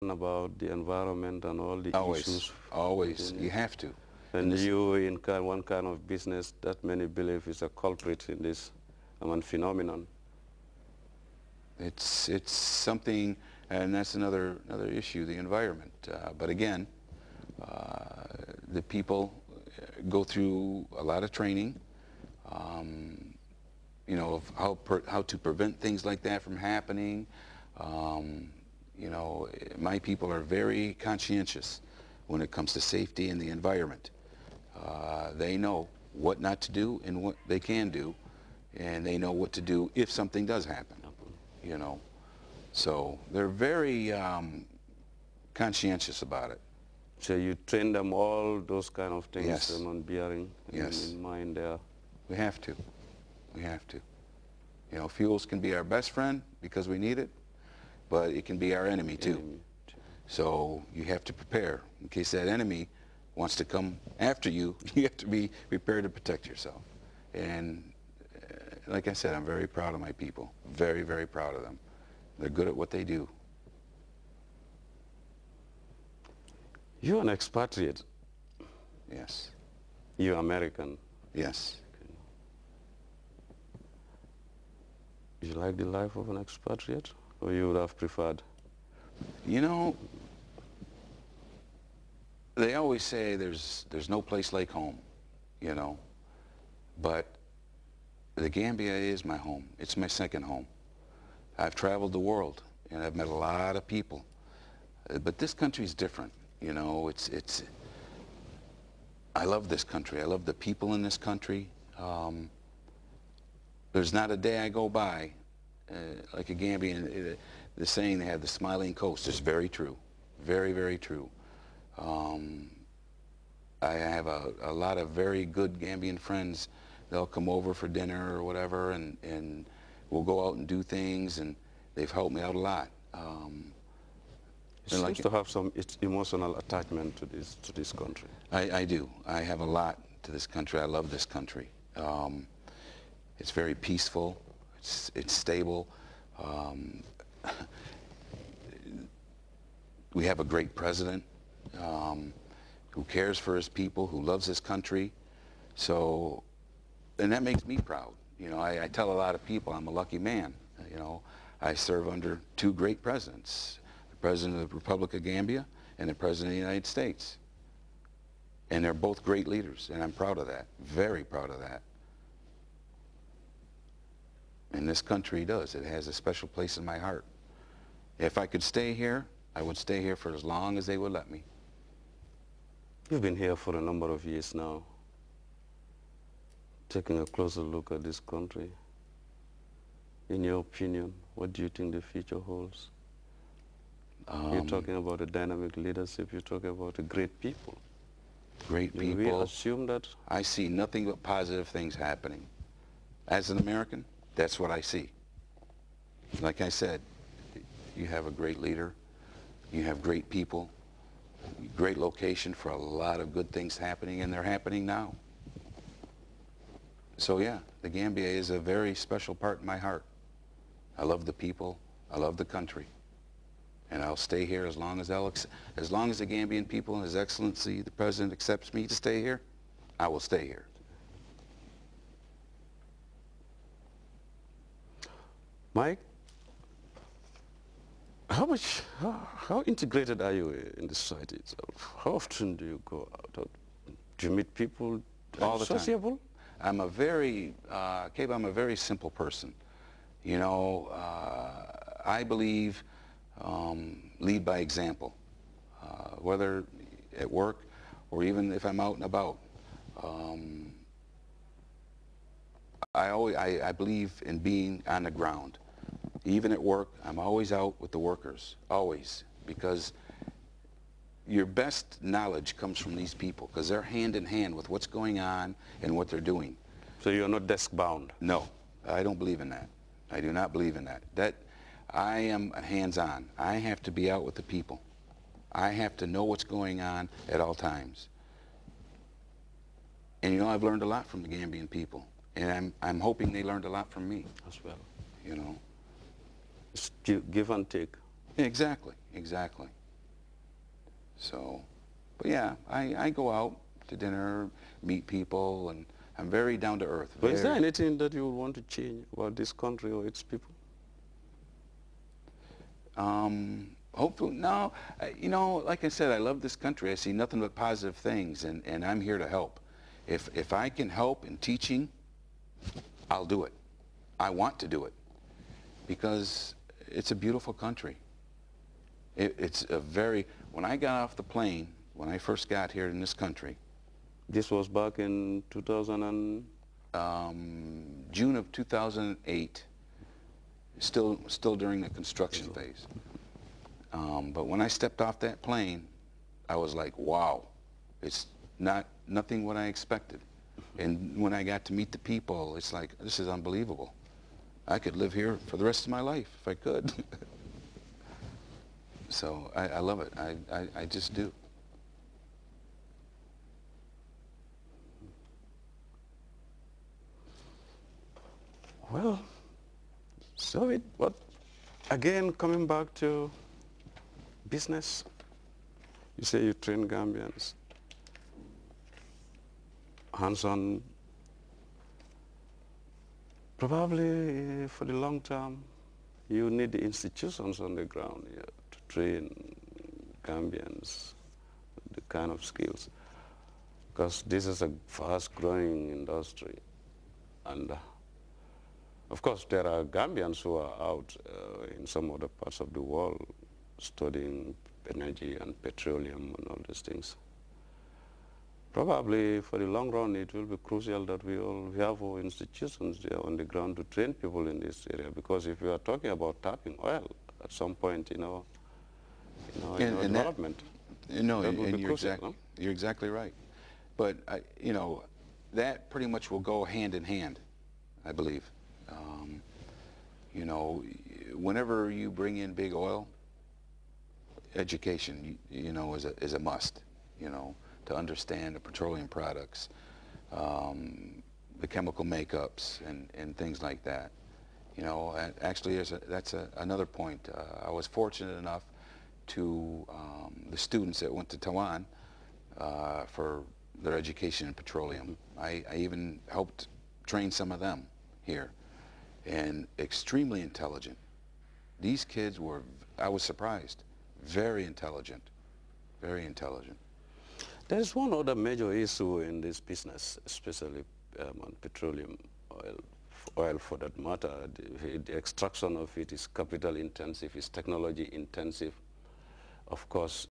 about the environment and all the Always, issues always. within You it. have to. And And this, you in one kind of business that many believe is a culprit in this phenomenon. it's something, and that's another issue, the environment. But again, the people go through a lot of training, you know, of how to prevent things like that from happening. Um, you know, my people are very conscientious when it comes to safety and the environment. They know what not to do and what they can do, and they know what to do if something does happen, you know. So they're very conscientious about it. So you train them all those kind of things Yes, on bearing yes. in mind there. We have to. We have to. You know, fuels can be our best friend because we need it, but it can be our enemy too. Enemy. So you have to prepare. In case that enemy wants to come after you, you have to be prepared to protect yourself. And like I said, I'm very proud of my people. Very, very proud of them. They're good at what they do. You're an expatriate. Yes. You're American. Yes. You like the life of an expatriate, or you would have preferred? You know, they always say there's no place like home, you know, but the Gambia is my home. It's my second home. I've traveled the world and I've met a lot of people, but this country's different. You know, I love this country. I love the people in this country. There's not a day I go by, like a Gambian, the saying they have, the smiling coast, is very true. Very, very true. I have a lot of very good Gambian friends. They'll come over for dinner or whatever, and we'll go out and do things, and they've helped me out a lot. It seems to have some emotional attachment to this country. I do. I have a lot to this country. I love this country. It's very peaceful. It's stable. We have a great president who cares for his people, who loves his country. So, and that makes me proud. You know, I tell a lot of people I'm a lucky man. You know, I serve under two great presidents, the President of the Republic of Gambia and the President of the United States. And they're both great leaders, and I'm proud of that, very proud of that. And this country does. It has a special place in my heart. If I could stay here, I would stay here for as long as they would let me. You've been here for a number of years now, taking a closer look at this country. In your opinion, what do you think the future holds? You're talking about a dynamic leadership. You're talking about a great people. Great Do people. we assume that? I see nothing but positive things happening. As an American, that's what I see. Like I said, you have a great leader. You have great people. Great location for a lot of good things happening, and they're happening now. So yeah, the Gambia is a very special part in my heart. I love the people. I love the country. And I'll stay here as long as the Gambian people and His Excellency, the President, accepts me to stay here, I will stay here. Mike, how integrated are you in the society itself? How often do you go out? Do you meet people? All the time. Sociable? I'm a very, Cabe, I'm a very simple person. You know, I believe lead by example, whether at work or even if I'm out and about. I believe in being on the ground. Even at work, I'm always out with the workers, always, because your best knowledge comes from these people, because they're hand in hand with what's going on and what they're doing. So you're not desk bound? No, I don't believe in that. I do not believe in that. I am hands-on. I have to be out with the people. I have to know what's going on at all times. And you know, I've learned a lot from the Gambian people, and I'm hoping they learned a lot from me As well. You know. It's give and take. Exactly, exactly. So, but yeah, I go out to dinner, meet people, and I'm very down to earth. But is there anything that you would want to change about this country or its people? Hopefully, no. You know, like I said, I love this country. I see nothing but positive things, and I'm here to help. If I can help in teaching, I'll do it. I want to do it because it's a beautiful country. It's a very, when I got off the plane, when I first got here in this country. This was back in 2000 and? June of 2008, still during the construction phase. But when I stepped off that plane, I was like, wow, it's nothing what I expected. And when I got to meet the people, it's like, this is unbelievable. I could live here for the rest of my life if I could. So I love it. I just do. Well, so but again, coming back to business, you say you train Gambians, hands-on. Probably for the long term, you need the institutions on the ground here to train Gambians, the kind of skills, because this is a fast-growing industry. And of course, there are Gambians who are out in some other parts of the world studying energy and petroleum and all these things. Probably for the long run, it will be crucial that we have our institutions there on the ground to train people in this area, because if we are talking about tapping oil at some point in our development, you're exactly right. But you know, that pretty much will go hand in hand, I believe. You know, whenever you bring in big oil, education, you know, is a must. You know, to understand the petroleum products, the chemical makeups, and things like that. You know, actually, that's another point. I was fortunate enough to the students that went to Tawan for their education in petroleum. I even helped train some of them here, and extremely intelligent. These kids were, I was surprised, very intelligent, very intelligent. There's one other major issue in this business, especially on petroleum oil for that matter. The extraction of it is capital intensive, it's technology intensive. Of course,